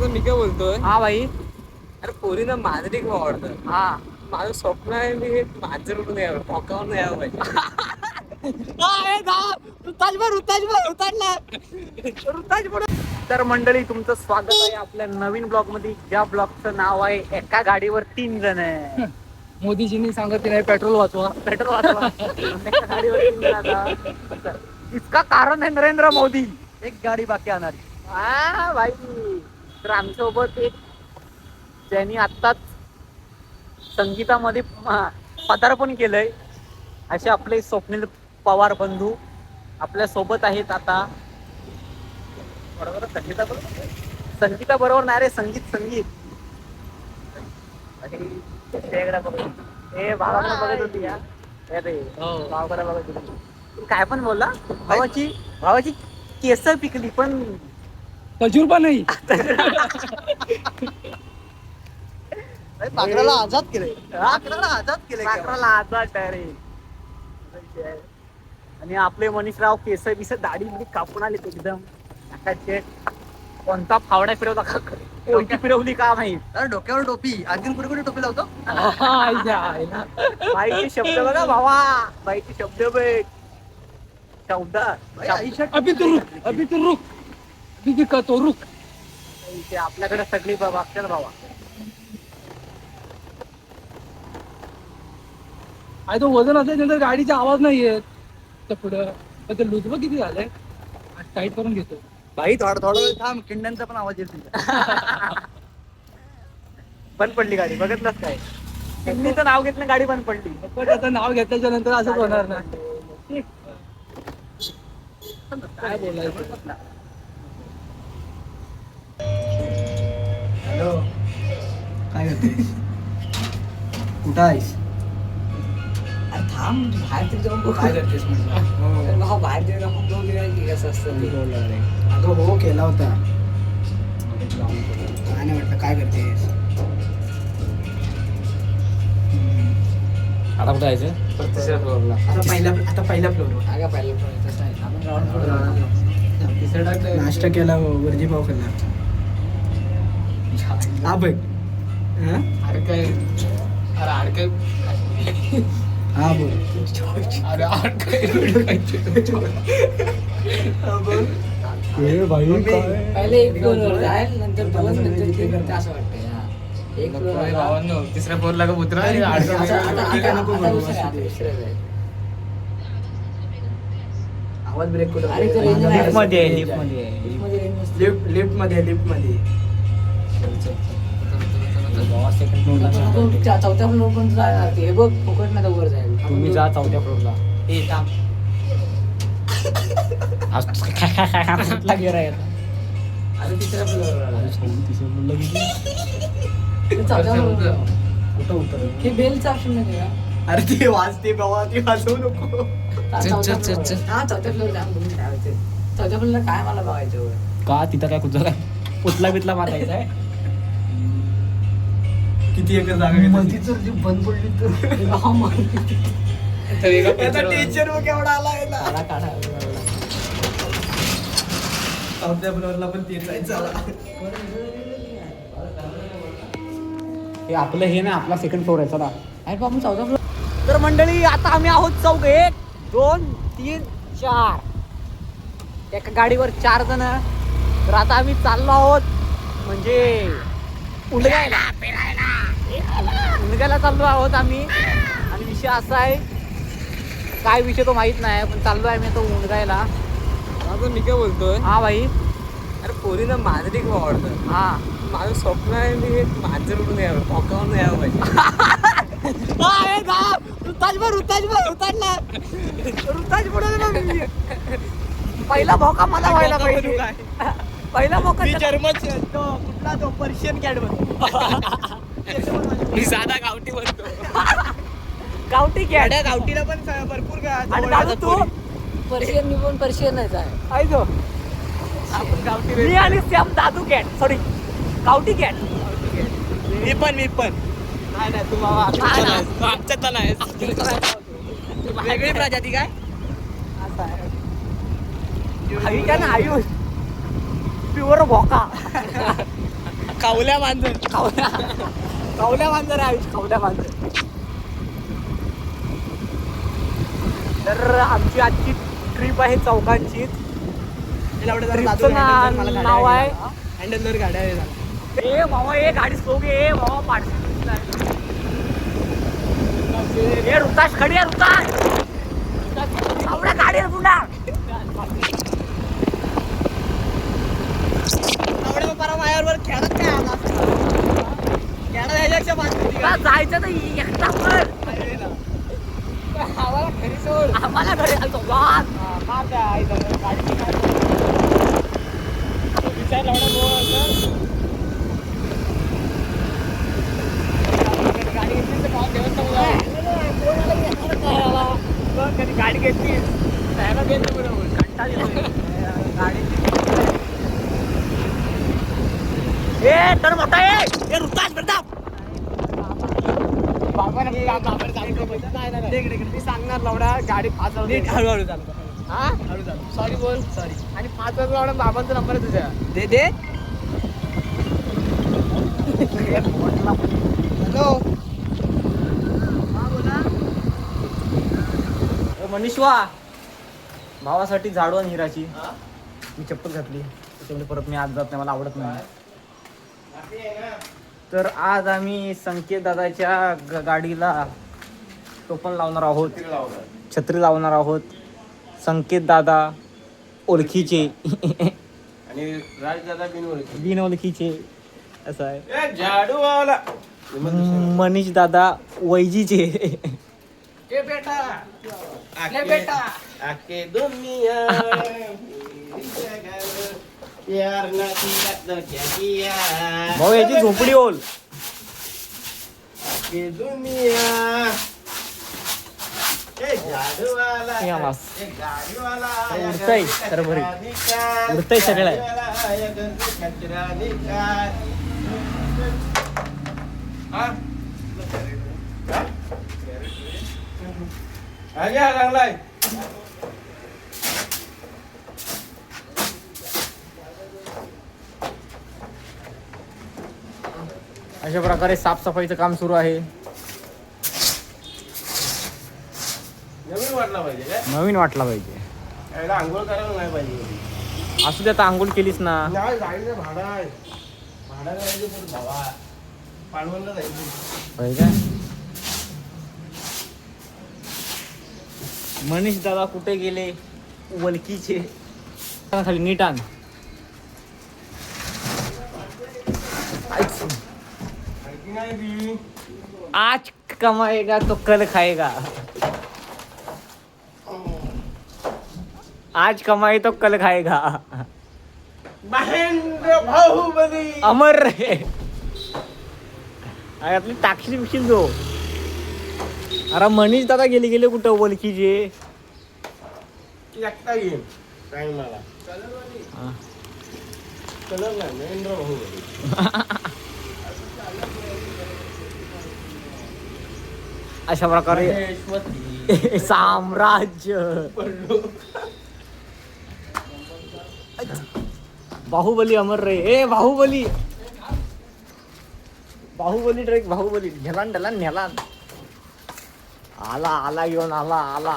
आता मी काय बोलतोय, हा भाई. अरे पोरीनं मांजरी खूप आवडतं. हा माझं स्वप्न आहे मी हे मांजर उडून यावं, पोकावून यावं पाहिजे. तर मंडळी, तुमचं स्वागत आहे आपल्या नवीन ब्लॉग मध्ये, ज्या ब्लॉगचं नाव आहे एका गाडीवर 3 जण. मोदीजींनी सांगत नाही पेट्रोल वाचवा. पेट्रोल वाचवा. एका गाडीवर 3 जण आता. इसका कारण आहे नरेंद्र मोदी. एक गाडी बाकी आणारी. हा भाई. तर आमच्यासोबत एक ज्यांनी आत्ताच संगीतामध्ये पदार्पण केलंय असे आपले स्वप्नील पवार बंधू आपल्या सोबत आहेत आता. बरोबर संगीता बरोबर नाही रे, संगीत भावाकडे बघत होती या. अरे भावाकडे बघत होती. तू काय पण बोलला. भावाची केस पिकली पण तजुर्बा नाही. पाखराला आजाद केलंय. पाखराला आजाद डायरेक्ट. आणि आपले मनीषराव केस बिस दाढी बिडी कापून आले एकदम. कोणता फावडा फिरवला का, कोणती फिरवली का माहित. अरे डोक्यावर टोपी, आणखीन कुठे कुठे टोपी लावतो. बाईचे शब्द बघा भावा, बाईचे शब्द बघ. शब्द अभि तू रुक. तो रुक. आपल्याकडे सगळी वागतात भावा. आणि तो वजन असेल नंतर गाडीचा आवाज नाही येत. तर पुढं ते लुजबं किती झालंय, टाईट करून घेतो. भाई थोडा वेळ थांब, किंड्यांचा पण आवाज येत तुमचा. बंद पडली गाडी, बघितलंच काय. किडनीचं नाव घेतलं गाडी बंद पडली. पण आता नाव घेतल्याच्या नंतर असंच होणार ना. काय बोलायचं. हॅलो, काय करतेस? कुठं आहेस? अरे थांब, बाहेर तरी जाऊन काय करतेस म्हटलं? भाऊ बाहेर जाऊन बघ कसं असतं ते. अगं हो, केला होता. काय नाही म्हटलं, काय करतेस? आता कुठं जायचं? तिसऱ्या फ्लोअरला. आता पहिल्या फ्लोअरवर. काय पहिलं फ्लोअर तसं नाही, आपण ग्राउंड फ्लोअर तिसरं टाकलं. नाश्ता केला, वर्जी पाव खाल्ला. हा बघ. अरे काय, अरे अडकय. हा बोल. अरे अडकय. पहिले एक फ्लोअरवर जाईल, नंतर दोन, नंतर तीन करते असं वाटतंय. एक फ्लोअर तिसऱ्या फ्लोअरला का उतरा. आवाज ब्रेक कुठं? लिफ्ट मध्ये चौथ्या फ्लोअर पण जाणार ते. हे बघ फुकट नाही वर जाईल. तुम्ही जा चौथ्या फ्लोअरला. ए थांब. आता तिसऱ्या फ्लोअरला कुठं उतर? हे बेलचं ऑप्शन नाही का? अरे ते वाजते बाबा, ते वाजवू नको. चौथ्या फ्लोअर चौथ्या फ्लोअरला काय मला बघायचं. का तिथं काय कुठं काय पुतला बितला मारायचा आहे. किती एकर जागा घेतली? मधीच जी बंद पडली तर टेन्शन मग केवढा आला आहे ना. काढा काढा. चौथ्या फ्लोअरला पण तेच जायचं. हे आपलं हे ना, आपला सेकंड फ्लोअर आहे. चला. अरे बाबा चौथा फ्लोअर. तर मंडळी, आता आम्ही आहोत चौघ. 1 2 3 4. एका गाडीवर 4 जण. तर आता आम्ही चाललो आहोत म्हणजे उंडगायला चाललो आहोत आम्ही. आणि विषय असा आहे, काय विषय तो माहित नाही, पण चाललो आहे मी तो उंडगायला. आता मी काय बोलतोय, हा भाई. अरे पोरीनं मांजरी खूप आवडतं. हा. माझं स्वप्न आहे मी हे मांजर उडून यावं, पोकावून यावं पाहिजे. पहिला भोका मला व्हायला पाहिजे. पहिला भोका कुठला तो पर्शियन कॅट बनतो. मी साधा गावठी बनतो. गावठी कॅट. गावठीला पण भरपूर आणि दादू तू पर्शियन मी पण पर्शियनच आहे. ऐको, मी आणि सॅम दादू कॅट, सॉरी गावठी कॅट. मी पण नाही नाही, तू बाबा आमच्यात नाही. वेगळी प्रजाती काय? आयुष आहे ना, आयुष प्युअर भोका. कावल्या मांजर कावल्या मांजर आहे आयुष कावल्या मांजर. तर आमची आजची ट्रिप आहे चौकांची. ट्रिपचं नाव आहे हँडलवर गाड्या आहे. ए मामा ए गाडी स्लो घे ए मामा पाडशी. ए रुताश खडी आहे रुताश आपल्या गाडीवर पुन्हा परवा मायावर खेळत काय आला खेळत ह्याच्यापेक्षा बाजू जायचं तर एकटा पण आम्हाला घरी सोड. आम्हाला घरी आलतो विचार लावणार गाडी घेतली तर भाव देवत कधी गाडी घेतली त्याला घेतलं बरोबर. कंटाळा येतोय. ए तर मोठा ए रुताश प्रताप मी सांगणार लावडा गाडी 5 हळूहळू चालू हा सॉरी बोल सॉरी. आणि 5 वाजता लावडा बाबांचा नंबर आहे तुझ्या. दे हॅलो मनीषवा भावासाठी झाडू आणि हिराची मी चप्पल घातली त्याच्यामुळे परत मी आज जात नाही मला आवडत नाही. तर आज आम्ही संकेत दादाच्या गाडीला टोपण लावणार आहोत छत्री लावणार आहोत. संकेत दादा ओळखीचे आणि राजदादा बिनओळखी. बिन ओळखीचे असं आहे. झाडूवाला मनीष दादा वैजीचे ए बेटा ले आके बेटा आके दुनिया यार ना किया तो क्या किया भाऊ याची झोपडी ओल आके दुनिया ए झाडूवाला हे आवाज. ए गाडीवाला उडतंय सरभरी. उडतंय सगळं आहे. कचरा निकाल. हा? आगे हा लागलाय. अशा प्रकारे साफसफाईचं काम सुरू आहे. नवीन वाटला पाहिजे काय नवीन वाटला पाहिजे. याला आंघोळ करायला नाही पाहिजे. असू दे आता आंघोळ केलीस ना. नाही गाडीचं भाडं आहे. भाडं करायचं पण भावा पाणवणला जायचं. होय काय मनीष दादा कुठे गेले वलकीचे खाली नीट आण. माहिती नाही बी. आज कमाएगा तो कल खाएगा. आज कमाई तो कल खाएगा. महेंद्र बाहुबली. अमर रे आपली टाकशील बिकशील जो. अरे मनीष दादा गेले कुठं वलकीचे. एकटा घेईन सांग मला. हा. कलर नाही महेंद्र बाहुबली. अशा प्रकारे महेश्वरी. साम्राज्य बाहुबली अमर रे. ए बाहुबली बाहुबली ट्रेक बाहुबली ढेलान ढेलान नेलान आला घेऊन आला